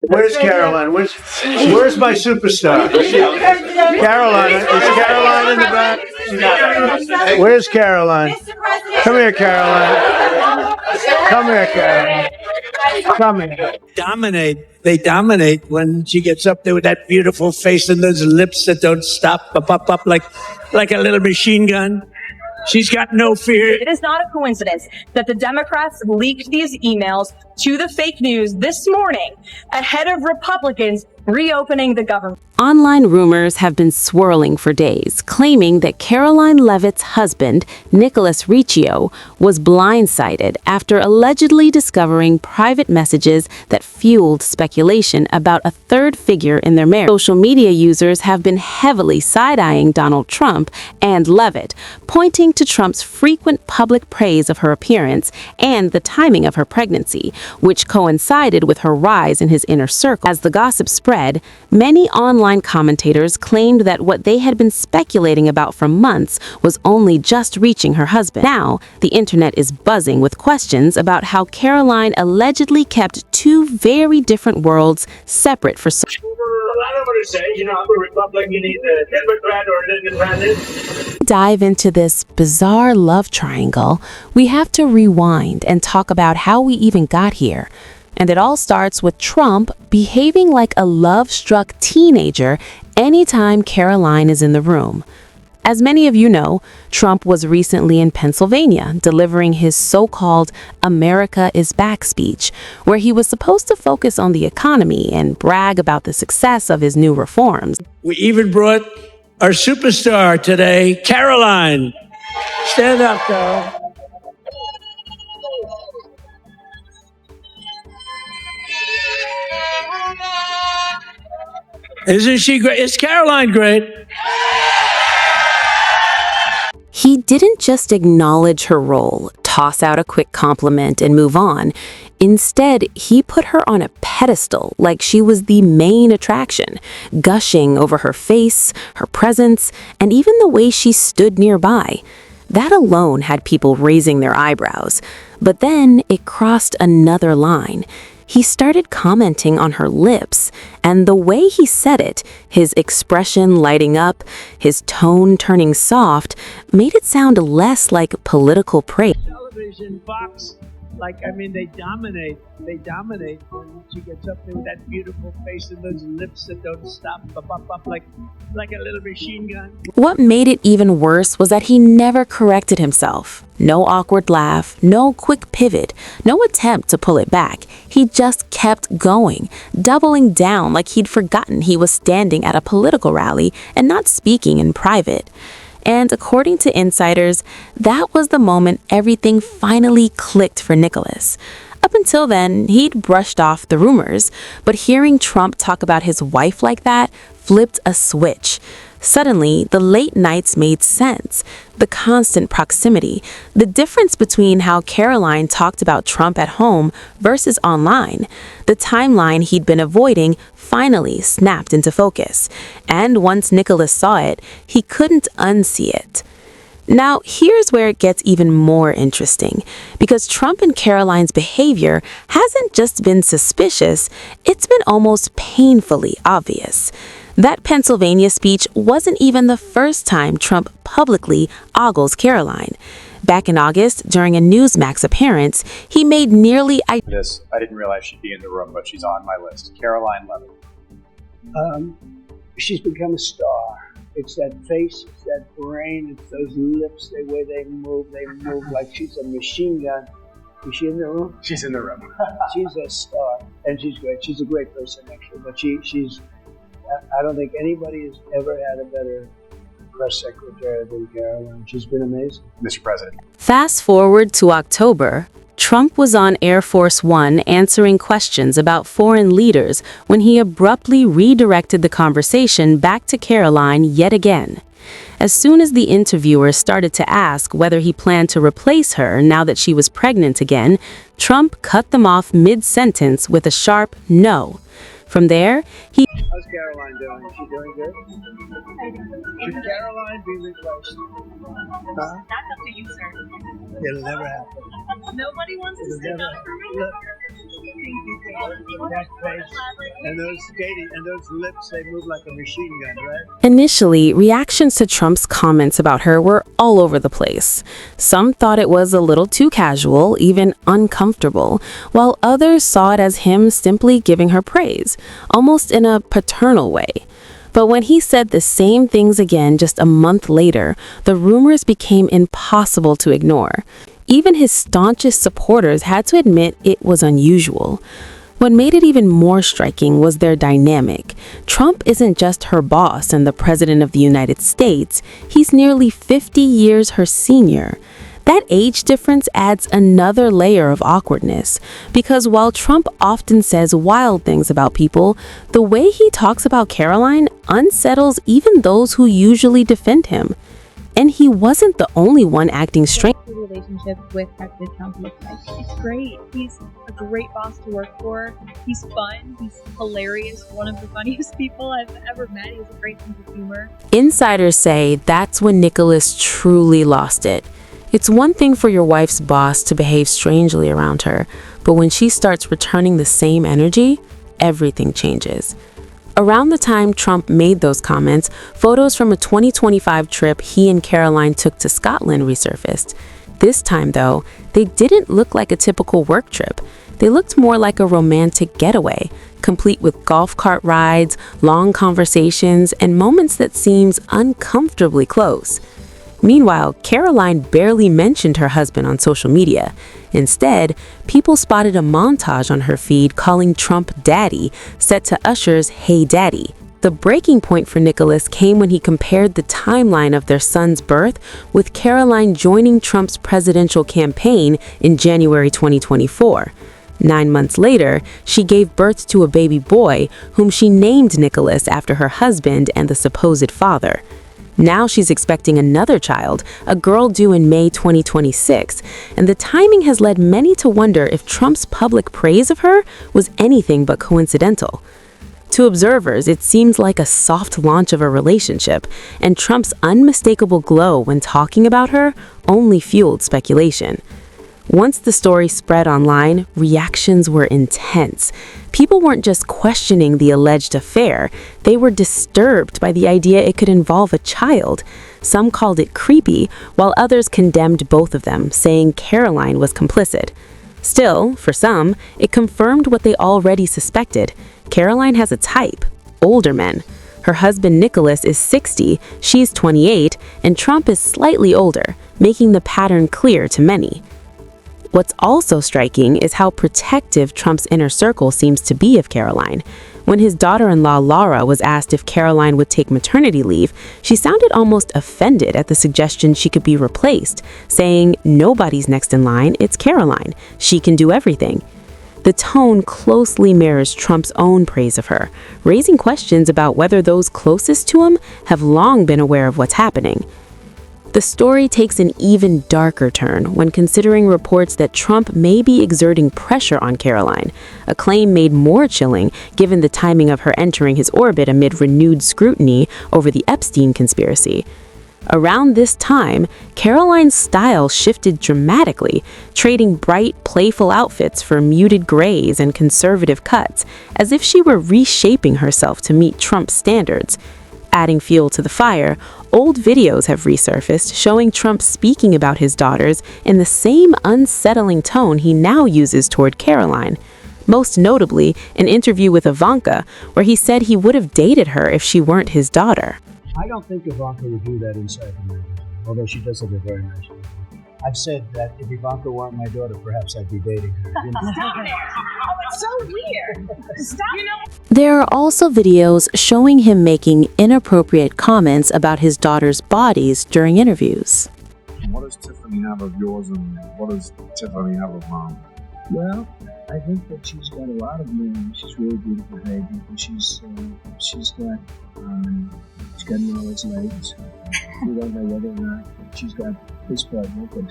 Where's Caroline? Where's my superstar? Caroline. Is Caroline in the back? Where's Caroline? Come here, Caroline. Come here, Caroline. Come here. They dominate when she gets up there with that beautiful face and those lips that don't stop, up like a little machine gun. She's got no fear. It is not a coincidence that the Democrats leaked these emails to the fake news this morning ahead of Republicans reopening the government. Online rumors have been swirling for days, claiming that Karoline Leavitt's husband, Nicholas Riccio, was blindsided after allegedly discovering private messages that fueled speculation about a third figure in their marriage. Social media users have been heavily side-eyeing Donald Trump and Leavitt, pointing to Trump's frequent public praise of her appearance and the timing of her pregnancy, which coincided with her rise in his inner circle. As the gossip spread, many online commentators claimed that what they had been speculating about for months was only just reaching her husband. Now, the internet is buzzing with questions about how Karoline allegedly kept two very different worlds separate for so I don't want to say, I'm a Republican, either Democrat or an independent. Dive into this bizarre love triangle, we have to rewind and talk about how we even got here. And it all starts with Trump behaving like a love-struck teenager anytime Karoline is in the room. As many of you know, Trump was recently in Pennsylvania delivering his so-called America is Back speech, where he was supposed to focus on the economy and brag about the success of his new reforms. We even brought our superstar today, Karoline. Stand up, Carol. Isn't she great? Is Karoline great? He didn't just acknowledge her role, toss out a quick compliment, and move on. Instead, he put her on a pedestal like she was the main attraction, gushing over her face, her presence, and even the way she stood nearby. That alone had people raising their eyebrows. But then it crossed another line. He started commenting on her lips, and the way he said it, his expression lighting up, his tone turning soft, made it sound less like political praise. Television, Fox, they dominate. They dominate when she gets up there with that beautiful face and those lips that don't stop, up like a little machine gun. What made it even worse was that he never corrected himself. No awkward laugh, no quick pivot, no attempt to pull it back. He just kept going, doubling down like he'd forgotten he was standing at a political rally and not speaking in private. And according to insiders, that was the moment everything finally clicked for Nicholas. Up until then, he'd brushed off the rumors, but hearing Trump talk about his wife like that flipped a switch. Suddenly, the late nights made sense. The constant proximity, the difference between how Karoline talked about Trump at home versus online, the timeline he'd been avoiding finally snapped into focus. And once Nicholas saw it, he couldn't unsee it. Now, here's where it gets even more interesting, because Trump and Karoline's behavior hasn't just been suspicious, it's been almost painfully obvious. That Pennsylvania speech wasn't even the first time Trump publicly ogles Karoline. Back in August, during a Newsmax appearance, he made nearly I didn't realize she'd be in the room, but she's on my list. Karoline Leavitt. She's become a star. It's that face, it's that brain, it's those lips, the way they move like she's a machine gun. Is she in the room? She's in the room. She's a star, and she's great. She's a great person, actually, but she's I don't think anybody has ever had a better press secretary than Karoline. She's been amazing. Mr. President. Fast forward to October, Trump was on Air Force One answering questions about foreign leaders when he abruptly redirected the conversation back to Karoline yet again. As soon as the interviewer started to ask whether he planned to replace her now that she was pregnant again, Trump cut them off mid-sentence with a sharp no. From there, How's Karoline doing? Is she doing good? Should Karoline be replaced? Huh? That's up to you, sir. It'll never happen. Nobody wants to stand up for me. That face and those skating and those lips, they move like a machine gun, right? Initially, reactions to Trump's comments about her were all over the place. Some thought it was a little too casual, even uncomfortable, while others saw it as him simply giving her praise, almost in a paternal way. But when he said the same things again just a month later, the rumors became impossible to ignore. Even his staunchest supporters had to admit it was unusual. What made it even more striking was their dynamic. Trump isn't just her boss and the President of the United States, he's nearly 50 years her senior. That age difference adds another layer of awkwardness, because while Trump often says wild things about people, the way he talks about Karoline unsettles even those who usually defend him. And he wasn't the only one acting strange. The relationship with President Trump looks like it's great. He's a great boss to work for. He's fun. He's hilarious. One of the funniest people I've ever met. He has a great sense of humor. Insiders say that's when Nicholas truly lost it. It's one thing for your wife's boss to behave strangely around her, but when she starts returning the same energy, everything changes. Around the time Trump made those comments, photos from a 2025 trip he and Karoline took to Scotland resurfaced. This time, though, they didn't look like a typical work trip. They looked more like a romantic getaway, complete with golf cart rides, long conversations, and moments that seemed uncomfortably close. Meanwhile, Karoline barely mentioned her husband on social media. Instead, people spotted a montage on her feed calling Trump Daddy, set to Usher's Hey Daddy. The breaking point for Nicholas came when he compared the timeline of their son's birth with Karoline joining Trump's presidential campaign in January 2024. 9 months later, she gave birth to a baby boy whom she named Nicholas after her husband and the supposed father. Now she's expecting another child, a girl due in May 2026, and the timing has led many to wonder if Trump's public praise of her was anything but coincidental. To observers, it seems like a soft launch of a relationship, and Trump's unmistakable glow when talking about her only fueled speculation. Once the story spread online, reactions were intense. People weren't just questioning the alleged affair, they were disturbed by the idea it could involve a child. Some called it creepy, while others condemned both of them, saying Karoline was complicit. Still, for some, it confirmed what they already suspected. Karoline has a type: older men. Her husband Nicholas is 60, she's 28, and Trump is slightly older, making the pattern clear to many. What's also striking is how protective Trump's inner circle seems to be of Karoline. When his daughter-in-law Laura was asked if Karoline would take maternity leave, she sounded almost offended at the suggestion she could be replaced, saying, "Nobody's next in line, it's Karoline. She can do everything." The tone closely mirrors Trump's own praise of her, raising questions about whether those closest to him have long been aware of what's happening. The story takes an even darker turn when considering reports that Trump may be exerting pressure on Karoline, a claim made more chilling given the timing of her entering his orbit amid renewed scrutiny over the Epstein conspiracy. Around this time, Karoline's style shifted dramatically, trading bright, playful outfits for muted grays and conservative cuts, as if she were reshaping herself to meet Trump's standards. Adding fuel to the fire, old videos have resurfaced showing Trump speaking about his daughters in the same unsettling tone he now uses toward Karoline. Most notably, an interview with Ivanka, where he said he would have dated her if she weren't his daughter. I don't think Ivanka would do that inside the magazine, although she does have a very nice name. I've said that if Ivanka weren't my daughter, perhaps I'd be dating her. You know? Stop it! Oh, it's so weird. Stop. There are also videos showing him making inappropriate comments about his daughter's bodies during interviews. What does Tiffany have of yours, and what does Tiffany have of mom? Well, I think that she's got a lot of women. She's really beautiful baby, and she's got knowledge legs. We don't know whether or not she's got his partner, but